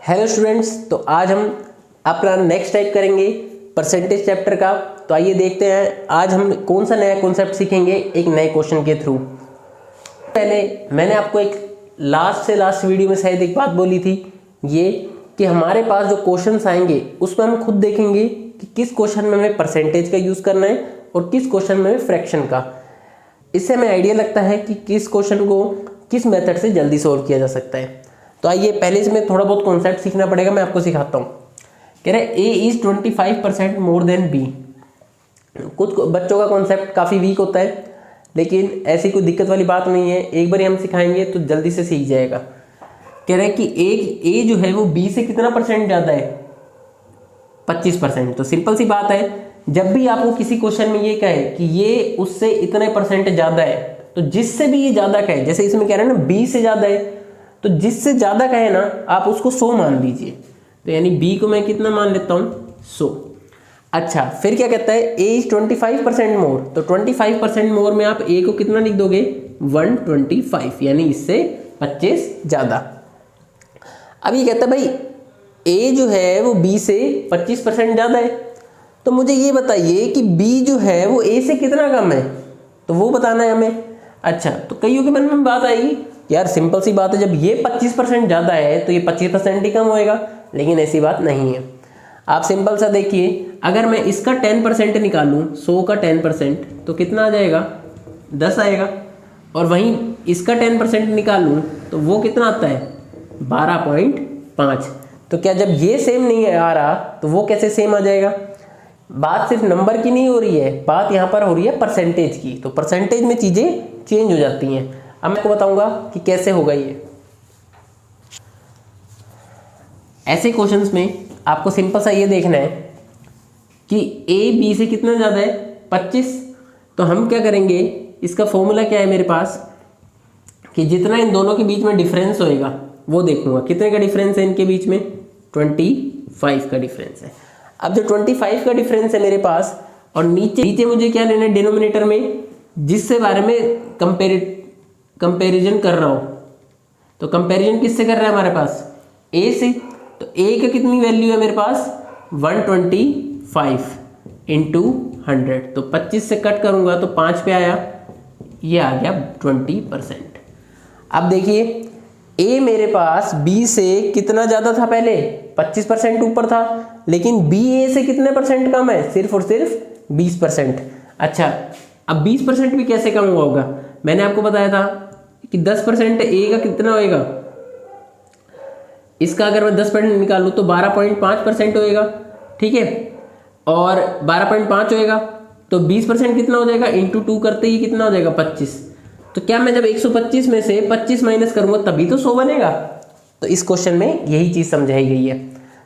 Hello students, तो आज हम अपना नेक्स्ट टाइप करेंगे परसेंटेज चैप्टर का। तो आइए देखते हैं आज हम कौन सा नया कॉन्सेप्ट सीखेंगे एक नए क्वेश्चन के थ्रू। पहले मैंने आपको एक लास्ट वीडियो में शायद एक बात बोली थी, ये कि हमारे पास जो क्वेश्चंस आएंगे उसमें हम खुद देखेंगे कि किस क्वेश्चन में हमें परसेंटेज का यूज़ करना है और किस क्वेश्चन में फ्रैक्शन का। इससे हमें आइडिया लगता है कि किस क्वेश्चन को किस मेथड से जल्दी सोल्व किया जा सकता है। तो आइए पहले इसमें थोड़ा बहुत कॉन्सेप्ट सीखना पड़ेगा, मैं आपको सिखाता हूँ। कह रहे A is 25% more than B. कुछ बच्चों का कॉन्सेप्ट काफ़ी वीक होता है, लेकिन ऐसी कोई दिक्कत वाली बात नहीं है, एक बार हम सिखाएंगे तो जल्दी से सीख जाएगा। कह रहे हैं कि ए जो है वो बी से कितना परसेंट ज़्यादा है, 25%। तो सिंपल सी बात है, जब भी आपको किसी क्वेश्चन में ये कहे कि ये उससे इतने परसेंट ज़्यादा है, तो जिससे भी ये ज़्यादा कहे, जैसे इसमें कह रहे हैं ना बी से ज़्यादा है, तो जिससे ज़्यादा कहे ना आप उसको 100 मान लीजिए। तो यानी बी को मैं कितना मान लेता हूँ, 100। अच्छा, फिर क्या कहता है ए इज 25% मोर। तो 25% मोर में आप ए को कितना लिख दोगे, 125, यानी इससे 25 ज़्यादा। अब ये कहता है भाई ए जो है वो बी से 25% ज़्यादा है, तो मुझे ये बताइए कि बी जो है वो ए से कितना कम है, तो वो बताना है हमें। अच्छा, तो कईयों के मन में बात आएगी, यार सिंपल सी बात है, जब ये 25% ज़्यादा है तो ये 25% ही कम होएगा, लेकिन ऐसी बात नहीं है। आप सिंपल सा देखिए, अगर मैं इसका 10% निकालूं, 100 का 10%, तो कितना आ जाएगा, 10 आएगा। और वहीं इसका 10% निकालूं तो वो कितना आता है, 12.5। तो क्या जब ये सेम नहीं आ रहा तो वो कैसे सेम आ जाएगा। बात सिर्फ नंबर की नहीं हो रही है, बात यहाँ पर हो रही है परसेंटेज की। तो परसेंटेज में चीज़ें चेंज हो जाती हैं। अब मैं आपको बताऊंगा कि कैसे होगा ये। ऐसे क्वेश्चंस में आपको सिंपल सा ये देखना है कि ए बी से कितना ज़्यादा है, 25। तो हम क्या करेंगे, इसका फॉर्मूला क्या है मेरे पास, कि जितना इन दोनों के बीच में डिफरेंस होएगा वो देखूंगा। कितने का डिफरेंस है इनके बीच में, 25 का डिफरेंस है। अब जो 25 का डिफरेंस है मेरे पास, और नीचे मुझे क्या लेना है डिनोमिनेटर में, जिससे बारे में कंपेरिजन कर रहा हूँ। तो कंपेरिजन किससे कर रहा है हमारे पास, ए से। तो ए की कितनी वैल्यू है मेरे पास, 125 इंटू 100। तो 25 से कट करूँगा तो 5 पे आया, ये आ गया 20%। अब देखिए ए मेरे पास बी से कितना ज़्यादा था, पहले 25% ऊपर था, लेकिन बी ए से कितने परसेंट कम है, सिर्फ और सिर्फ 20%। अच्छा, अब 20% भी कैसे कम हुआ होगा, मैंने आपको बताया था कि 10% ए का कितना होएगा, इसका अगर मैं 10% निकालूँ तो 12.5% होएगा, ठीक है। और 12.5 होएगा तो 20% कितना हो जाएगा, इंटू 2 करते ही कितना हो जाएगा, 25। तो क्या मैं जब 125 में से 25 माइनस करूँगा तभी तो 100 बनेगा। तो इस क्वेश्चन में यही चीज़ समझाई गई है।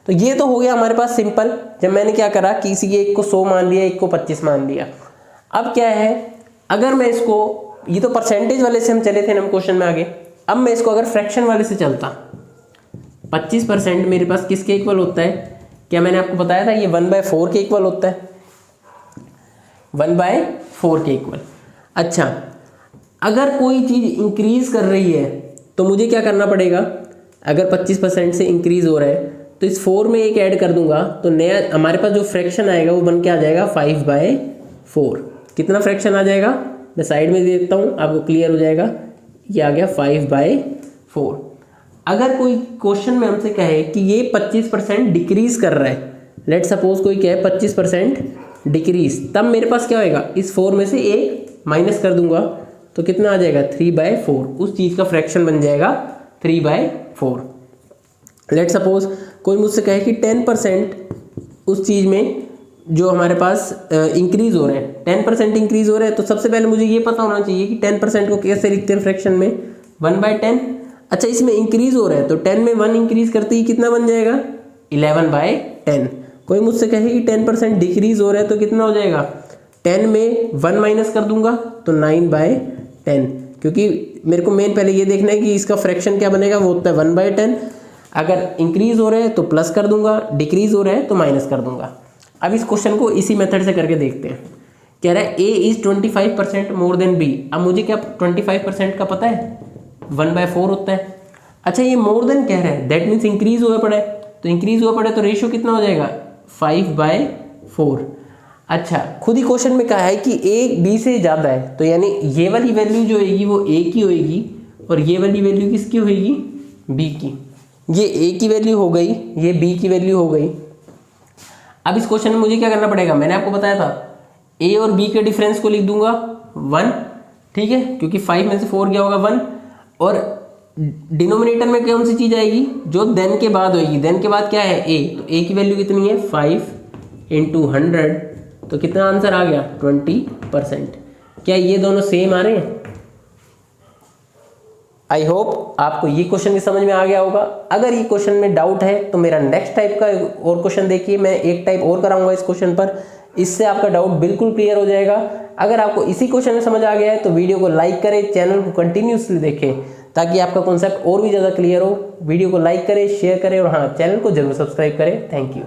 तो ये तो हो गया हमारे पास सिंपल, जब मैंने क्या करा कि किसी एक को 100 मान लिया, एक को 25 मान लिया। अब क्या है, अगर मैं इसको, ये तो परसेंटेज वाले से हम चले थे ना क्वेश्चन में आगे, अब मैं इसको अगर फ्रैक्शन वाले से चलता, 25% मेरे पास किसके इक्वल होता है, क्या मैंने आपको बताया था ये 1/4 के इक्वल होता है, 1/4 के इक्वल। अच्छा, अगर कोई चीज़ इंक्रीज कर रही है तो मुझे क्या करना पड़ेगा, अगर 25% से इंक्रीज हो रहा है तो इस 4 में एक ऐड कर दूंगा, तो नया हमारे पास जो फ्रैक्शन आएगा वो बन के आ जाएगा 5/4। कितना फ्रैक्शन आ जाएगा, मैं साइड में दे देता हूँ आपको क्लियर हो जाएगा, ये आ गया 5/4। अगर कोई क्वेश्चन में हमसे कहे कि ये 25% डिक्रीज कर रहा है, लेट सपोज कोई कहे 25% डिक्रीज, तब मेरे पास क्या होएगा, इस 4 में से एक माइनस कर दूंगा तो कितना आ जाएगा, 3/4। उस चीज़ का फ्रैक्शन बन जाएगा 3/4। लेट सपोज कोई मुझसे कहे कि 10% उस चीज़ में जो हमारे पास इंक्रीज हो रहे हैं, 10% इंक्रीज हो रहे हैं, तो सबसे पहले मुझे ये पता होना चाहिए कि 10% को कैसे लिखते हैं फ्रैक्शन में, 1/10। अच्छा, इसमें इंक्रीज हो रहा है तो 10 में 1 इंक्रीज करते ही कितना बन जाएगा, 11/10। कोई मुझसे कहे कि 10% डिक्रीज हो रहा है तो कितना हो जाएगा, 10 में 1 माइनस कर दूंगा तो 9/10। क्योंकि मेरे को मेन पहले ये देखना है कि इसका फ्रैक्शन क्या बनेगा, वो होता है 1/10। अगर इंक्रीज हो रहा है तो प्लस कर दूंगा, डिक्रीज हो रहा है तो माइनस कर दूंगा। अब इस क्वेश्चन को इसी मेथड से करके देखते हैं। कह रहा है ए इज 25% मोर देन बी। अब मुझे क्या 25% का पता है, 1/4 होता है। अच्छा ये मोर देन कह रहा है, दैट मीन्स इंक्रीज हुआ पड़ा है, तो इंक्रीज हुआ पड़ा है तो रेशियो कितना हो जाएगा 5/4। अच्छा खुद ही क्वेश्चन में कहा है कि ए बी से ज़्यादा है, तो यानी ये वाली वैल्यू जो होगी वो ए की होगी और ये वाली वैल्यू किसकी होगी बी की। ये ए की वैल्यू हो गई, ये बी की वैल्यू हो गई। अब इस क्वेश्चन में मुझे क्या करना पड़ेगा, मैंने आपको बताया था ए और बी के डिफरेंस को लिख दूंगा 1, ठीक है, क्योंकि 5 में से 4 क्या होगा 1, और डिनोमिनेटर में कौन सी चीज़ आएगी जो देन के बाद होगी, देन के बाद क्या है ए, तो ए की वैल्यू कितनी है 5 × 100, तो कितना आंसर आ गया 20%। क्या ये दोनों सेम आ रहे हैं? आई होप आपको ये क्वेश्चन भी समझ में आ गया होगा। अगर ये क्वेश्चन में डाउट है तो मेरा नेक्स्ट टाइप का और क्वेश्चन देखिए, मैं एक टाइप और कराऊंगा इस क्वेश्चन पर, इससे आपका डाउट बिल्कुल क्लियर हो जाएगा। अगर आपको इसी क्वेश्चन में समझ आ गया है तो वीडियो को लाइक करें, चैनल को कंटिन्यूसली देखें ताकि आपका कॉन्सेप्ट और भी ज़्यादा क्लियर हो। वीडियो को लाइक करें, शेयर करें और हाँ चैनल को जरूर सब्सक्राइब करें। Thank you.